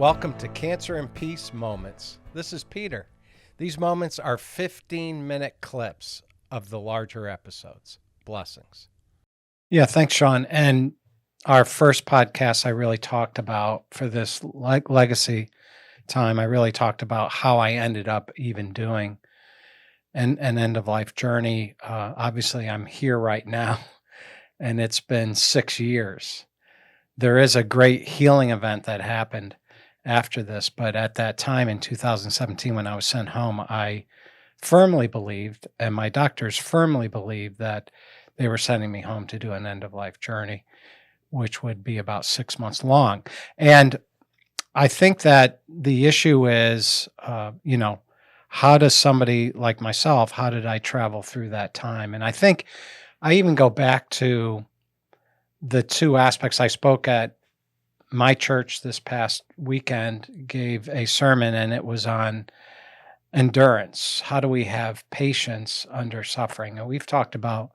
Welcome to Cancer and Peace Moments. This is Peter. These moments are 15-minute clips of the larger episodes. Blessings. Yeah, thanks, Sean. And our first podcast, I really talked about, for this legacy time, I really talked about how I ended up even doing an end-of-life journey. Obviously, I'm here right now, and it's been 6 years. There is a great healing event that happened after this, but at that time in 2017, when I was sent home, I firmly believed, and my doctors firmly believed, that they were sending me home to do an end-of-life journey, which would be about 6 months long. And I think that the issue is, how does somebody like myself, how did I travel through that time? And I think I even go back to the two aspects. I spoke at my church this past weekend, gave a sermon, and it was on endurance. How do we have patience under suffering? And we've talked about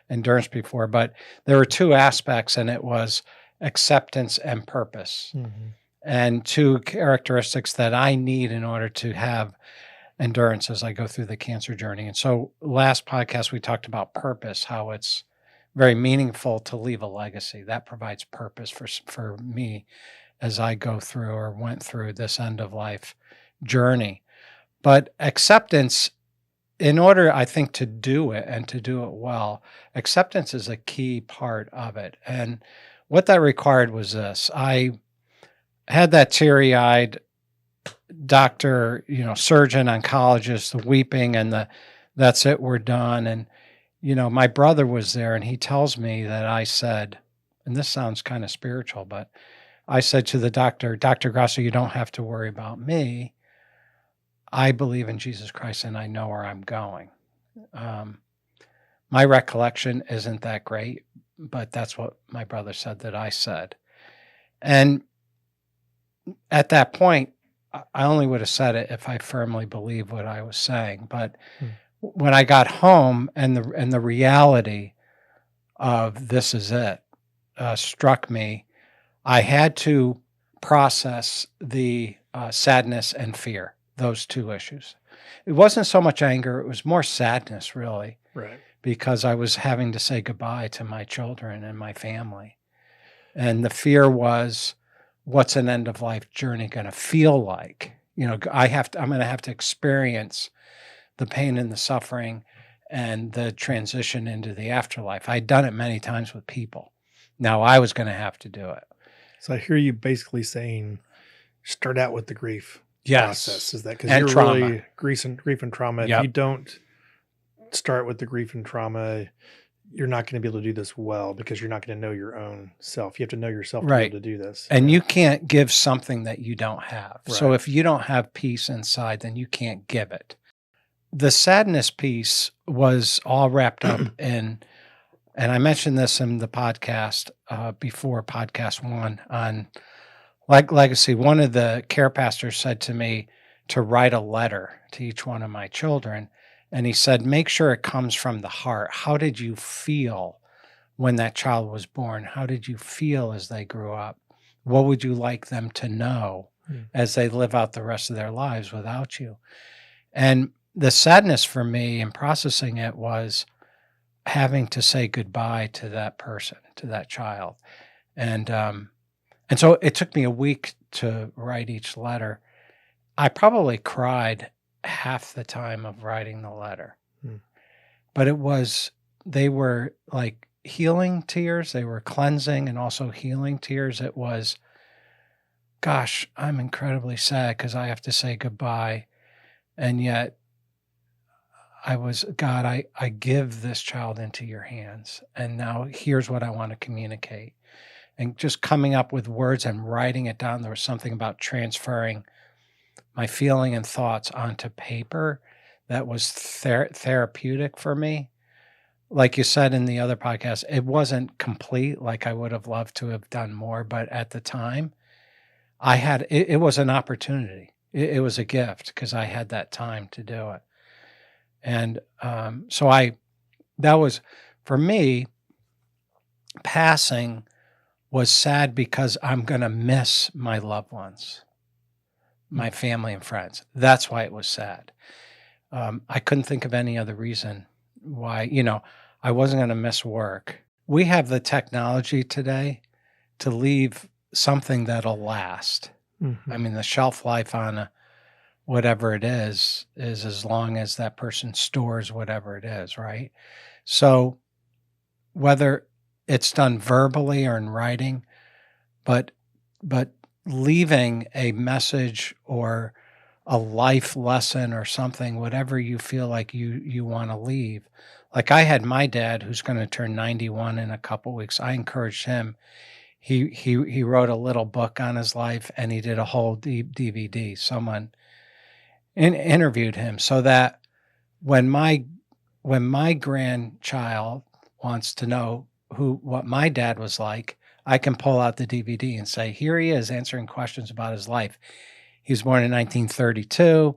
endurance before, but there were two aspects, and it was acceptance and purpose. Mm-hmm. And two characteristics that I need in order to have endurance as I go through the cancer journey. And so last podcast, we talked about purpose, how it's very meaningful to leave a legacy. That provides purpose for me as I go through or went through this end-of-life journey. But acceptance, in order, I think, to do it and to do it well, acceptance is a key part of it. And what that required was this. I had that teary-eyed doctor, surgeon, oncologist, weeping, and that's it, we're done. And my brother was there, and he tells me that I said, and this sounds kind of spiritual, but I said to the doctor, Dr. Grasso, you don't have to worry about me. I believe in Jesus Christ, and I know where I'm going. My recollection isn't that great, but that's what my brother said that I said. And at that point, I only would have said it if I firmly believed what I was saying. But when I got home and the reality of this is it struck me, I had to process the sadness and fear, those two issues. It wasn't so much anger, it was more sadness, really. Right. Because I was having to say goodbye to my children and my family. And the fear was, what's an end-of-life journey going to feel like? I'm going to have to experience the pain and the suffering and the transition into the afterlife. I'd done it many times with people. Now I was going to have to do it. So I hear you basically saying, start out with the grief process. Is that because you're trauma. Really grief and trauma? Yep. If you don't start with the grief and trauma, you're not going to be able to do this well, because you're not going to know your own self. You have to know yourself to be able to do this. And you can't give something that you don't have. Right. So if you don't have peace inside, then you can't give it. The sadness piece was all wrapped up in, and I mentioned this in the podcast before podcast 1 on legacy. One of the care pastors said to me to write a letter to each one of my children. And he said, make sure it comes from the heart. How did you feel when that child was born? How did you feel as they grew up? What would you like them to know as they live out the rest of their lives without you? And the sadness for me in processing it was having to say goodbye to that person, to that child. And so it took me a week to write each letter. I probably cried half the time of writing the letter. But they were like healing tears. They were cleansing and also healing tears. It was, gosh, I'm incredibly sad because I have to say goodbye. And yet God, I give this child into your hands. And now here's what I want to communicate. And just coming up with words and writing it down. There was something about transferring my feeling and thoughts onto paper that was therapeutic for me. Like you said in the other podcast, it wasn't complete. Like I would have loved to have done more, but at the time, it was an opportunity. It was a gift because I had that time to do it. And that was, for me, passing was sad because I'm going to miss my loved ones. my family and friends. That's why it was sad. I couldn't think of any other reason why, I wasn't going to miss work. We have the technology today to leave something that'll last. Mm-hmm. I mean, the shelf life on whatever it is as long as that person stores whatever it is, right? So whether it's done verbally or in writing, but leaving a message or a life lesson or something, whatever you feel like you want to leave. Like I had my dad who's going to turn 91 in a couple weeks. I encouraged him. He wrote a little book on his life and he did a whole DVD. Someone interviewed him so that when my grandchild wants to know what my dad was like, I can pull out the DVD and say, here he is answering questions about his life. He was born in 1932.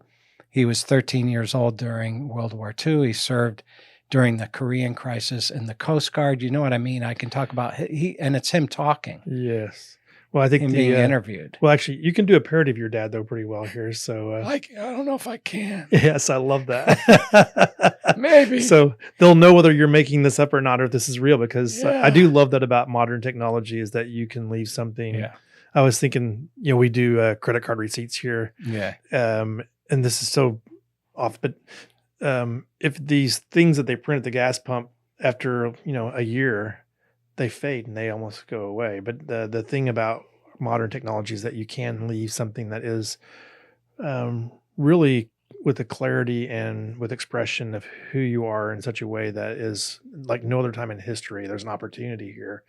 He was 13 years old during World War II. He served during the Korean crisis in the Coast Guard. You know what I mean? I can talk about and it's him talking. Yes. Well, I think him being interviewed. Well, actually, you can do a parody of your dad though pretty well here. So I don't know if I can. Yes, I love that. Maybe. So they'll know whether you're making this up or not, or if this is real. Because I do love that about modern technology is that you can leave something. Yeah. I was thinking, we do credit card receipts here. Yeah. And this is so off, but if these things that they print at the gas pump after a year, they fade and they almost go away. But the thing about modern technology is that you can leave something that is really with the clarity and with expression of who you are in such a way that is like no other time in history. There's an opportunity here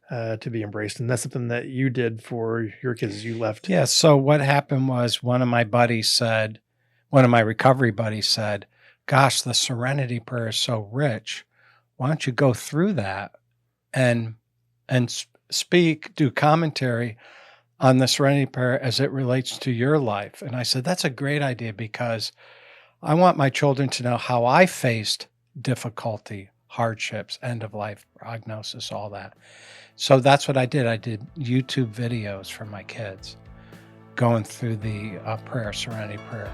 to be embraced. And that's something that you did for your kids as you left. Yeah. So what happened was one of my recovery buddies said, gosh, the Serenity Prayer is so rich. Why don't you go through that and do commentary on the Serenity Prayer as it relates to your life? And I said, that's a great idea because I want my children to know how I faced difficulty, hardships, end of life prognosis, all that. So that's what I did. I did YouTube videos for my kids going through the Serenity Prayer.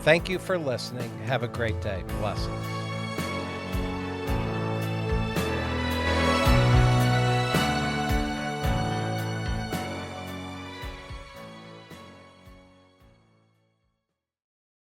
Thank you for listening. Have a great day. Blessings.